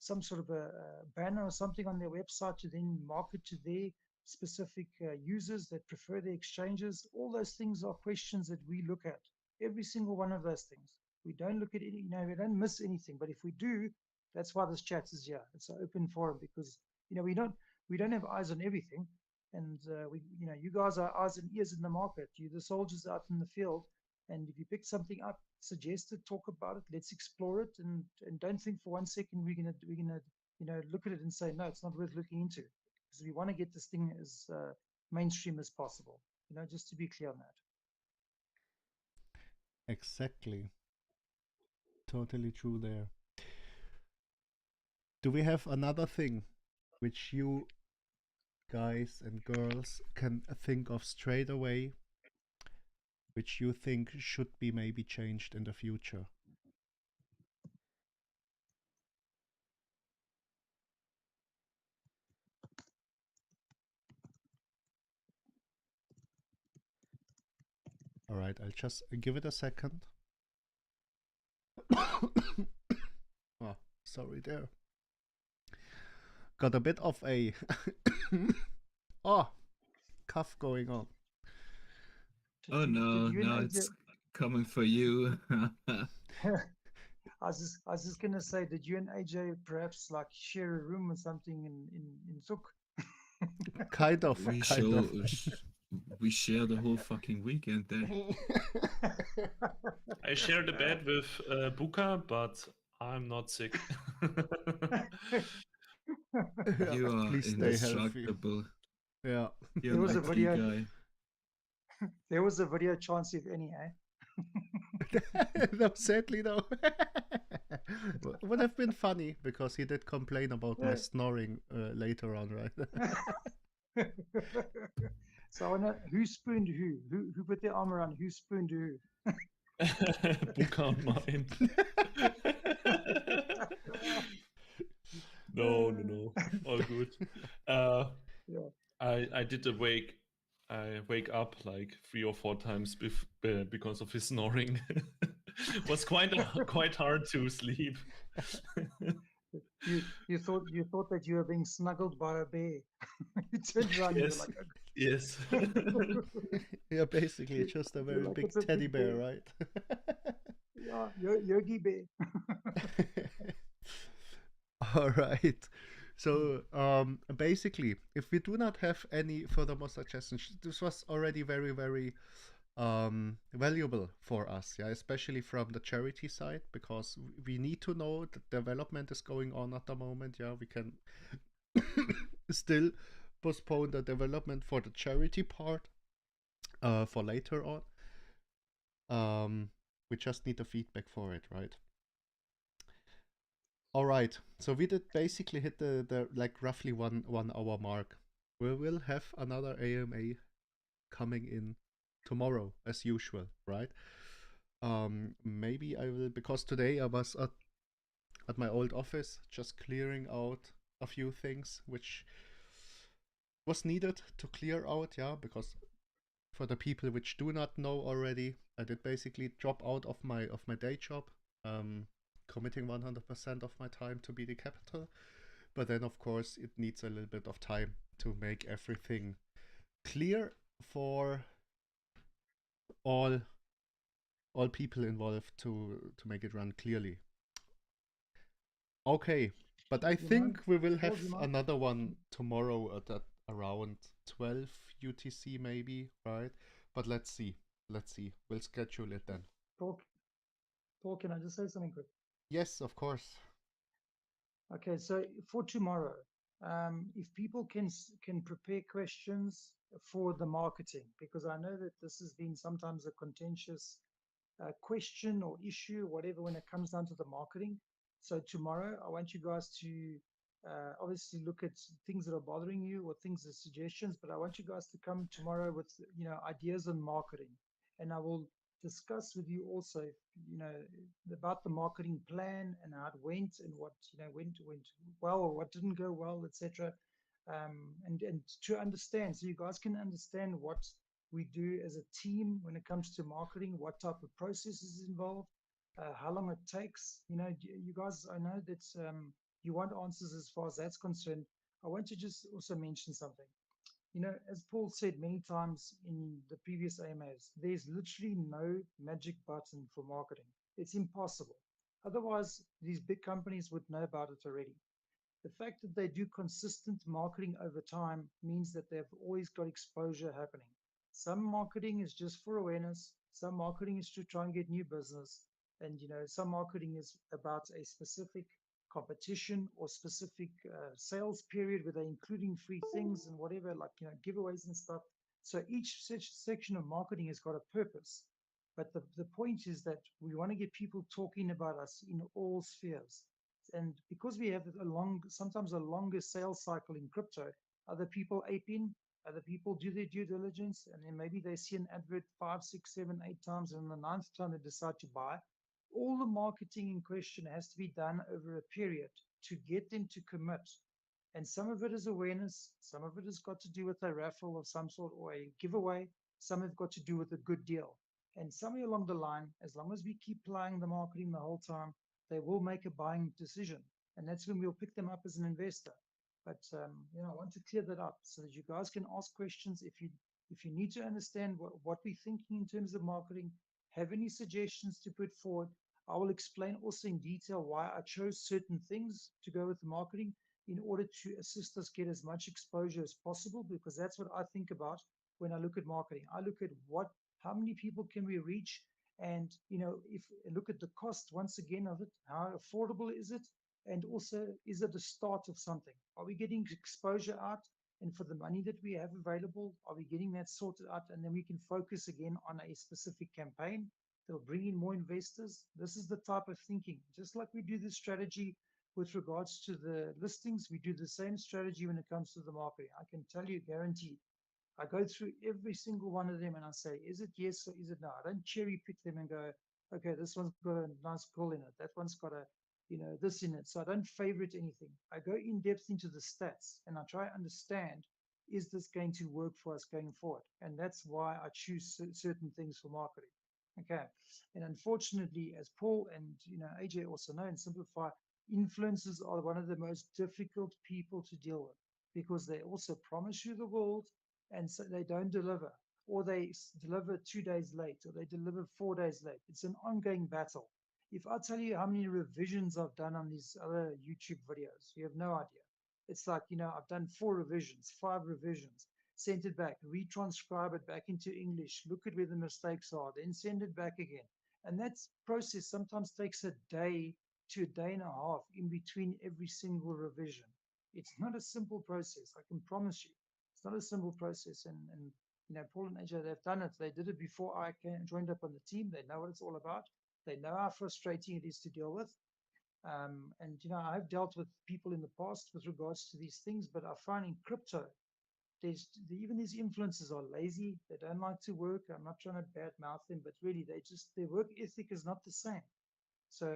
some sort of a banner or something on their website to then market to their specific users that prefer the exchanges? All those things are questions that we look at. Every single one of those things. We don't look at any, we don't miss anything. But if we do, that's why this chat is here. It's an open forum, because we don't have eyes on everything, and you guys are eyes and ears in the market. You're the soldiers out in the field, and if you pick something up, suggest it, talk about it, let's explore it, and don't think for 1 second we're gonna look at it and say no, it's not worth looking into, because we want to get this thing as mainstream as possible. Just to be clear on that. Exactly. Totally true there. Do we have another thing which you guys and girls can think of straight away, which you think should be maybe changed in the future? All right, I'll just give it a second. Oh, sorry there. Got a bit of a cough going on. Oh no, no, it's coming for you. I was just gonna say, did you and AJ perhaps like share a room or something in Zuk? Kind of. We share the whole fucking weekend there. I shared a bed with Buka, but I'm not sick. You are indestructible. Yeah. You're there was a video guy. There was a video chance, if any, eh? No, sadly no. Would have been funny, because he did complain about my snoring later on, right? So I wonder who spooned who? Who put their arm around who spooned who? Buka on mine. No, all good. Yeah. I did awake I wake up like 3 or 4 times because of his snoring. Was quite hard to sleep. You thought that you were being snuggled by a bear. You turned around, you were Yes, like, yes. Yeah, basically just a you're very like, big it's a teddy big bear, bear. right? Yeah, Yogi Bear. All right. So basically, if we do not have any furthermore suggestions, this was already very, very valuable for us, yeah, especially from the charity side, because we need to know that development is going on at the moment. Yeah, we can still postpone the development for the charity part for later on. We just need the feedback for it, right? All right, so we did basically hit the like roughly 1 hour mark. We will have another AMA coming in tomorrow as usual, right? Maybe I will, because today I was at my old office just clearing out a few things which was needed to clear out, yeah, because for the people which do not know already, I did basically drop out of my day job, committing 100% of my time to BD Capital. But then, of course, it needs a little bit of time to make everything clear for all people involved to make it run clearly. Okay, but I think we will have another one tomorrow at around 12 UTC maybe, right? But let's see. We'll schedule it then. Paul, can I just say something quick? Yes, of course. Okay, so for tomorrow, if people can prepare questions for the marketing, because I know that this has been sometimes a contentious question or issue, whatever, when it comes down to the marketing. So tomorrow, I want you guys to obviously look at things that are bothering you or things as suggestions, but I want you guys to come tomorrow with, ideas on marketing. And I will discuss with you also, about the marketing plan and how it went and what, went well or what didn't go well, etc. And to understand, so you guys can understand what we do as a team when it comes to marketing, what type of process is involved, how long it takes. You guys, I know that you want answers as far as that's concerned. I want to just also mention something. As Paul said many times in the previous AMAs, there's literally no magic button for marketing. It's impossible. Otherwise, these big companies would know about it already. The fact that they do consistent marketing over time means that they've always got exposure happening. Some marketing is just for awareness, some marketing is to try and get new business, and some marketing is about a specific competition or specific sales period where they're including free things and whatever, like giveaways and stuff. So each section of marketing has got a purpose. But the point is that we want to get people talking about us in all spheres. And because we have sometimes a longer sales cycle in crypto, other people ape in, other people do their due diligence, and then maybe they see an advert 5, 6, 7, 8 times, and on the 9th time they decide to buy. All the marketing in question has to be done over a period to get them to commit. And some of it is awareness, some of it has got to do with a raffle of some sort or a giveaway, some have got to do with a good deal. And somewhere along the line, as long as we keep playing the marketing the whole time, they will make a buying decision. And that's when we'll pick them up as an investor. But I want to clear that up so that you guys can ask questions. If you need to understand what we're thinking in terms of marketing, have any suggestions to put forward, I will explain also in detail why I chose certain things to go with the marketing in order to assist us get as much exposure as possible, because that's what I think about when I look at marketing. I look at how many people can we reach, and if look at the cost once again of it, how affordable is it, and also is it the start of something? Are we getting exposure out? And for the money that we have available, are we getting that sorted out? And then we can focus again on a specific campaign. They'll bring in more investors. This is the type of thinking. Just like we do the strategy with regards to the listings, we do the same strategy when it comes to the marketing. I can tell you, guaranteed. I go through every single one of them and I say, is it yes or is it no? I don't cherry pick them and go, okay, this one's got a nice call in it. That one's got a, this in it. So I don't favorite anything. I go in depth into the stats and I try to understand, is this going to work for us going forward? And that's why I choose certain things for marketing. Okay. And unfortunately, as Paul and AJ also know, in Simplify, influencers are one of the most difficult people to deal with, because they also promise you the world and so they don't deliver, or they deliver 2 days late, or they deliver 4 days late. It's an ongoing battle. If I tell you how many revisions I've done on these other YouTube videos, you have no idea. It's like, I've done 4 revisions, 5 revisions, sent it back, retranscribe it back into English, look at where the mistakes are, then send it back again. And that process sometimes takes a day to a day and a half in between every single revision. It's not a simple process, I can promise you. It's not a simple process. And Paul and AJ, they've done it. They did it before I joined up on the team. They know what it's all about. They know how frustrating it is to deal with. And I've dealt with people in the past with regards to these things, but I find in crypto, even these influencers are lazy. They don't like to work. I'm not trying to badmouth them, but really their work ethic is not the same. So,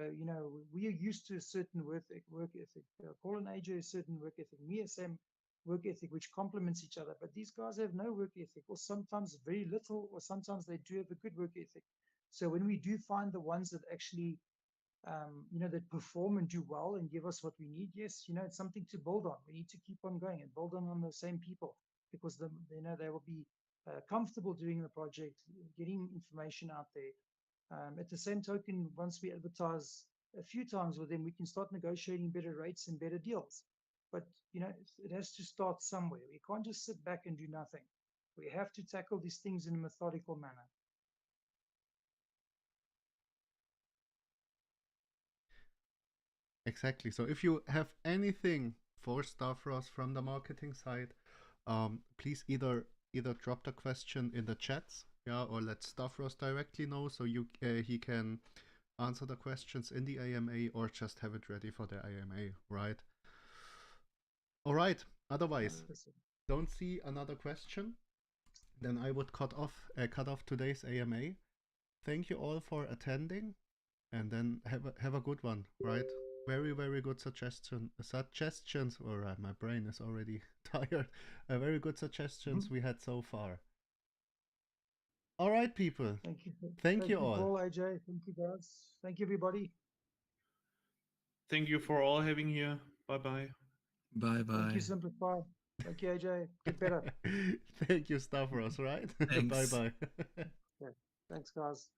we are used to a certain work ethic. Paul and AJ, a certain work ethic. Me, a same work ethic, which complements each other. But these guys have no work ethic, or sometimes very little, or sometimes they do have a good work ethic. So when we do find the ones that actually, that perform and do well and give us what we need, yes, it's something to build on. We need to keep on going and build on the same people, because they will be comfortable doing the project, getting information out there. At the same token, once we advertise a few times with them, we can start negotiating better rates and better deals. But, it has to start somewhere. We can't just sit back and do nothing. We have to tackle these things in a methodical manner. Exactly. So if you have anything for Stavros from the marketing side, please either drop the question in the chats, or let Stavros directly know, so he can answer the questions in the AMA, or just have it ready for the AMA, right? All right. Otherwise, don't see another question, then I would cut off today's AMA. Thank you all for attending, and then have a good one, right? Very, very good suggestions. All right, my brain is already tired. Very good suggestions we had so far. All right, people. Thank you. Thank you all. Paul, AJ. Thank you, guys. Thank you, everybody. Thank you for all having here. Bye-bye. Bye-bye. Thank you, Simplify. Thank you, AJ. Get better. Thank you, Stavros, right? Thanks. Bye-bye. Yeah. Thanks, guys.